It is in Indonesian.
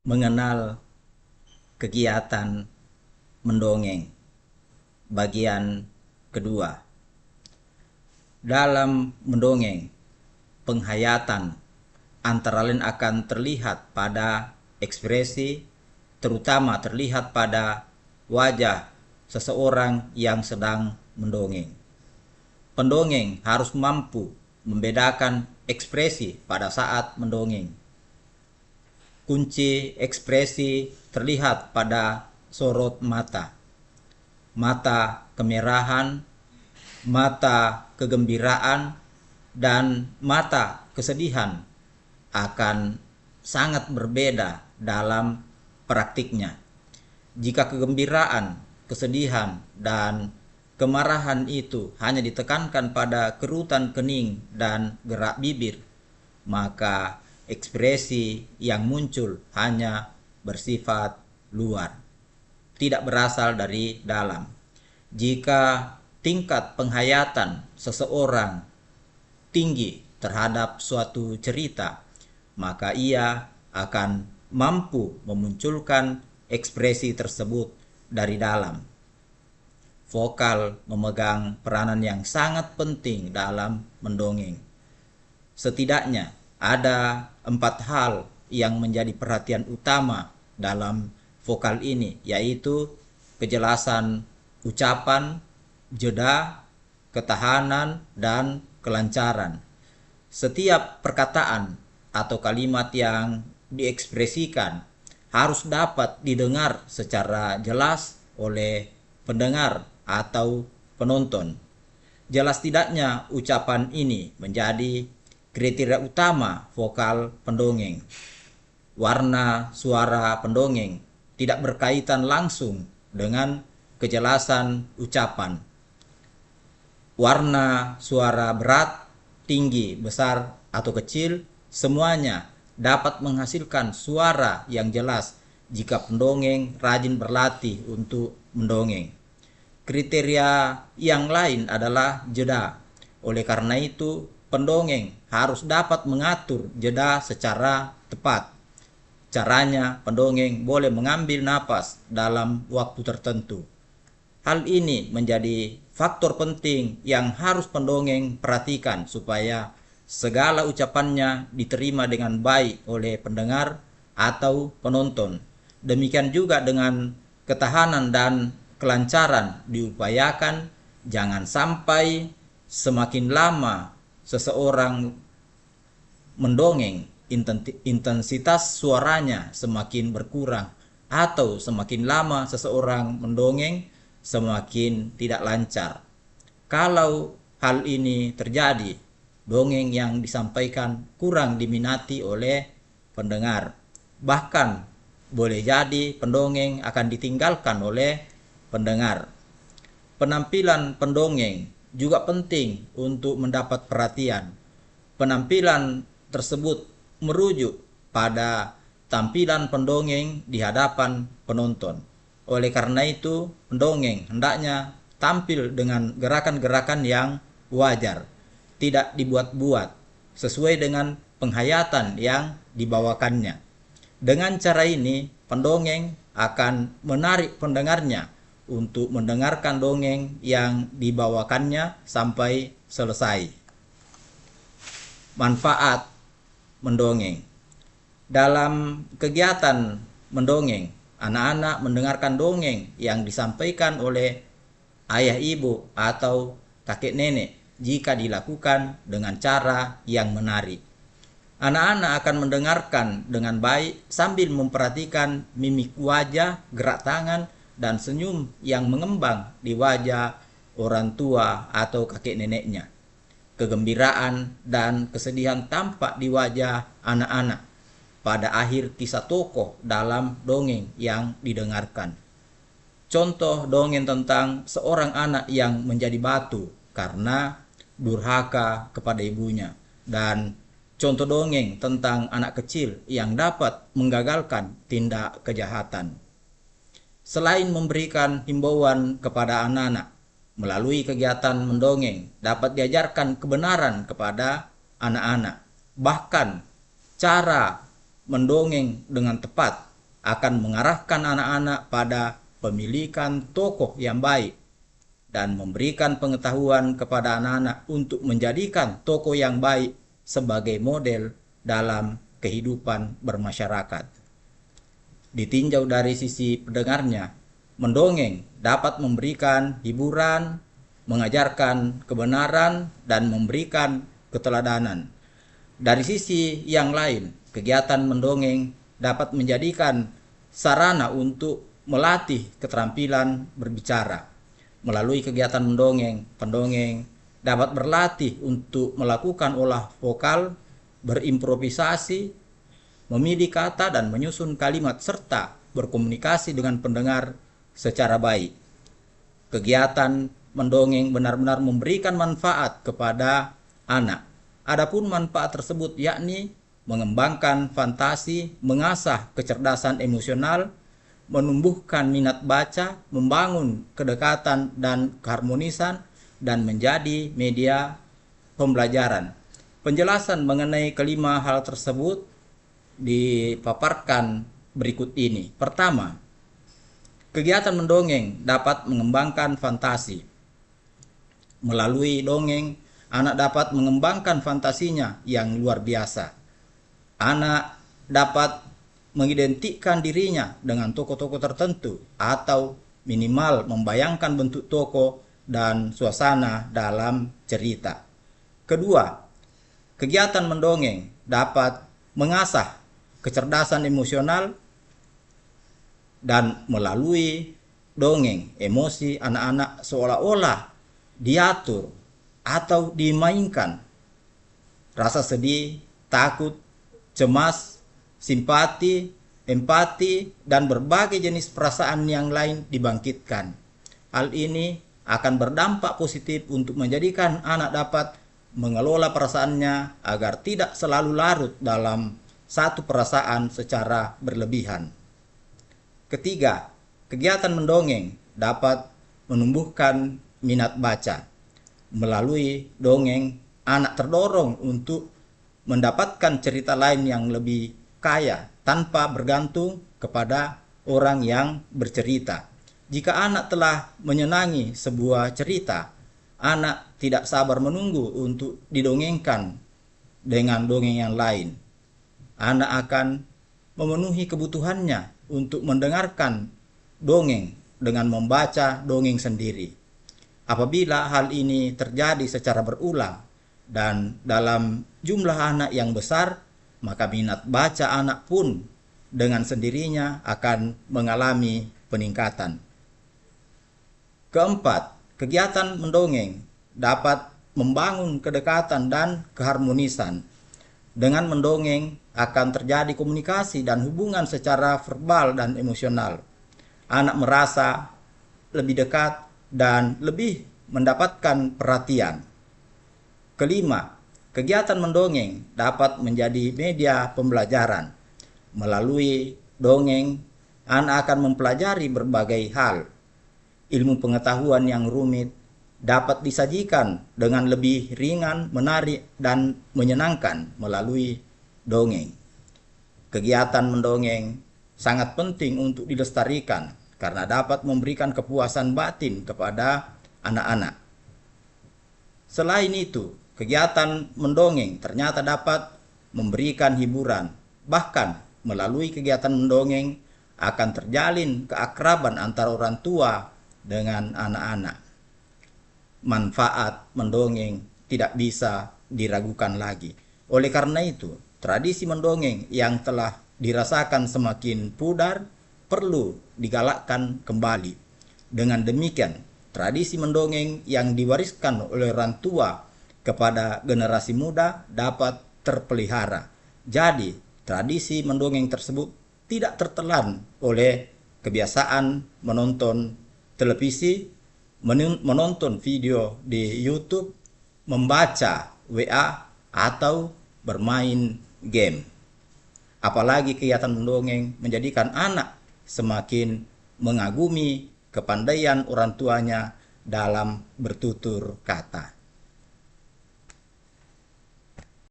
Mengenal kegiatan mendongeng bagian kedua. Dalam mendongeng, penghayatan antara lain akan terlihat pada ekspresi, terutama terlihat pada wajah seseorang yang sedang mendongeng. Pendongeng harus mampu membedakan ekspresi pada saat mendongeng. Kunci ekspresi terlihat pada sorot mata, mata kemerahan, mata kegembiraan, dan mata kesedihan akan sangat berbeda dalam praktiknya. Jika kegembiraan, kesedihan, dan kemarahan itu hanya ditekankan pada kerutan kening dan gerak bibir, maka ekspresi yang muncul hanya bersifat luar, tidak berasal dari dalam. Jika tingkat penghayatan seseorang tinggi terhadap suatu cerita, maka ia akan mampu memunculkan ekspresi tersebut dari dalam. Vokal memegang peranan yang sangat penting dalam mendongeng. Setidaknya ada 4 hal yang menjadi perhatian utama dalam vokal ini, yaitu kejelasan ucapan, jeda, ketahanan, dan kelancaran. Setiap perkataan atau kalimat yang diekspresikan harus dapat didengar secara jelas oleh pendengar atau penonton. Jelas tidaknya ucapan ini menjadi kriteria utama vokal pendongeng. Warna suara pendongeng tidak berkaitan langsung dengan kejelasan ucapan. Warna suara berat, tinggi, besar, atau kecil, semuanya dapat menghasilkan suara yang jelas jika pendongeng rajin berlatih untuk mendongeng. Kriteria yang lain adalah jeda. Oleh karena itu, pendongeng harus dapat mengatur jeda secara tepat. Caranya, pendongeng boleh mengambil napas dalam waktu tertentu. Hal ini menjadi faktor penting yang harus pendongeng perhatikan supaya segala ucapannya diterima dengan baik oleh pendengar atau penonton. Demikian juga dengan ketahanan dan kelancaran diupayakan. Jangan sampai semakin lama seseorang mendongeng, intensitas suaranya semakin berkurang, atau semakin lama seseorang mendongeng semakin tidak lancar. Kalau hal ini terjadi, dongeng yang disampaikan kurang diminati oleh pendengar. Bahkan boleh jadi pendongeng akan ditinggalkan oleh pendengar. Penampilan pendongeng juga penting untuk mendapat perhatian. Penampilan tersebut merujuk pada tampilan pendongeng di hadapan penonton. Oleh karena itu, pendongeng hendaknya tampil dengan gerakan-gerakan yang wajar, tidak dibuat-buat, sesuai dengan penghayatan yang dibawakannya. Dengan cara ini, pendongeng akan menarik pendengarnya untuk mendengarkan dongeng yang dibawakannya sampai selesai. Manfaat mendongeng. Dalam kegiatan mendongeng, anak-anak mendengarkan dongeng yang disampaikan oleh ayah ibu atau kakek nenek jika dilakukan dengan cara yang menarik. Anak-anak akan mendengarkan dengan baik sambil memperhatikan mimik wajah, gerak tangan, dan senyum yang mengembang di wajah orang tua atau kakek neneknya. Kegembiraan dan kesedihan tampak di wajah anak-anak pada akhir kisah tokoh dalam dongeng yang didengarkan. Contoh dongeng tentang seorang anak yang menjadi batu karena durhaka kepada ibunya, dan contoh dongeng tentang anak kecil yang dapat menggagalkan tindak kejahatan. Selain memberikan himbauan kepada anak-anak, melalui kegiatan mendongeng dapat diajarkan kebenaran kepada anak-anak. Bahkan cara mendongeng dengan tepat akan mengarahkan anak-anak pada pemilikan tokoh yang baik dan memberikan pengetahuan kepada anak-anak untuk menjadikan tokoh yang baik sebagai model dalam kehidupan bermasyarakat. Ditinjau dari sisi pendengarnya, mendongeng dapat memberikan hiburan, mengajarkan kebenaran, dan memberikan keteladanan. Dari sisi yang lain, kegiatan mendongeng dapat menjadikan sarana untuk melatih keterampilan berbicara. Melalui kegiatan mendongeng, pendongeng dapat berlatih untuk melakukan olah vokal, berimprovisasi, memilih kata dan menyusun kalimat serta berkomunikasi dengan pendengar secara baik. Kegiatan mendongeng benar-benar memberikan manfaat kepada anak. Adapun manfaat tersebut yakni mengembangkan fantasi, mengasah kecerdasan emosional, menumbuhkan minat baca, membangun kedekatan dan keharmonisan, dan menjadi media pembelajaran. Penjelasan mengenai kelima hal tersebut dipaparkan berikut ini. Pertama, kegiatan mendongeng dapat mengembangkan fantasi. Melalui dongeng, anak dapat mengembangkan fantasinya yang luar biasa. Anak dapat mengidentikan dirinya dengan tokoh-tokoh tertentu atau minimal membayangkan bentuk tokoh dan suasana dalam cerita. Kedua, kegiatan mendongeng dapat mengasah kecerdasan emosional dan melalui dongeng emosi anak-anak seolah-olah diatur atau dimainkan. Rasa sedih, takut, cemas, simpati, empati, dan berbagai jenis perasaan yang lain dibangkitkan. Hal ini akan berdampak positif untuk menjadikan anak dapat mengelola perasaannya agar tidak selalu larut dalam satu perasaan secara berlebihan. Ketiga, kegiatan mendongeng dapat menumbuhkan minat baca. Melalui dongeng, anak terdorong untuk mendapatkan cerita lain yang lebih kaya tanpa bergantung kepada orang yang bercerita. Jika anak telah menyenangi sebuah cerita, anak tidak sabar menunggu untuk didongengkan dengan dongeng yang lain. Anak akan memenuhi kebutuhannya untuk mendengarkan dongeng dengan membaca dongeng sendiri. Apabila hal ini terjadi secara berulang dan dalam jumlah anak yang besar, maka minat baca anak pun dengan sendirinya akan mengalami peningkatan. Keempat, kegiatan mendongeng dapat membangun kedekatan dan keharmonisan. Dengan mendongeng akan terjadi komunikasi dan hubungan secara verbal dan emosional. Anak merasa lebih dekat dan lebih mendapatkan perhatian. Kelima, kegiatan mendongeng dapat menjadi media pembelajaran. Melalui dongeng, anak akan mempelajari berbagai hal. Ilmu pengetahuan yang rumit dapat disajikan dengan lebih ringan, menarik, dan menyenangkan melalui dongeng. Kegiatan mendongeng sangat penting untuk dilestarikan karena dapat memberikan kepuasan batin kepada anak-anak. Selain itu, kegiatan mendongeng ternyata dapat memberikan hiburan. Bahkan melalui kegiatan mendongeng akan terjalin keakraban antara orang tua dengan anak-anak. Manfaat mendongeng tidak bisa diragukan lagi. Oleh karena itu, tradisi mendongeng yang telah dirasakan semakin pudar perlu digalakkan kembali. Dengan demikian, tradisi mendongeng yang diwariskan oleh orang tua kepada generasi muda dapat terpelihara. Jadi, tradisi mendongeng tersebut tidak tertelan oleh kebiasaan menonton televisi, menonton video di YouTube, membaca WA, atau bermain game. Apalagi kegiatan mendongeng menjadikan anak semakin mengagumi kepandaian orang tuanya dalam bertutur kata.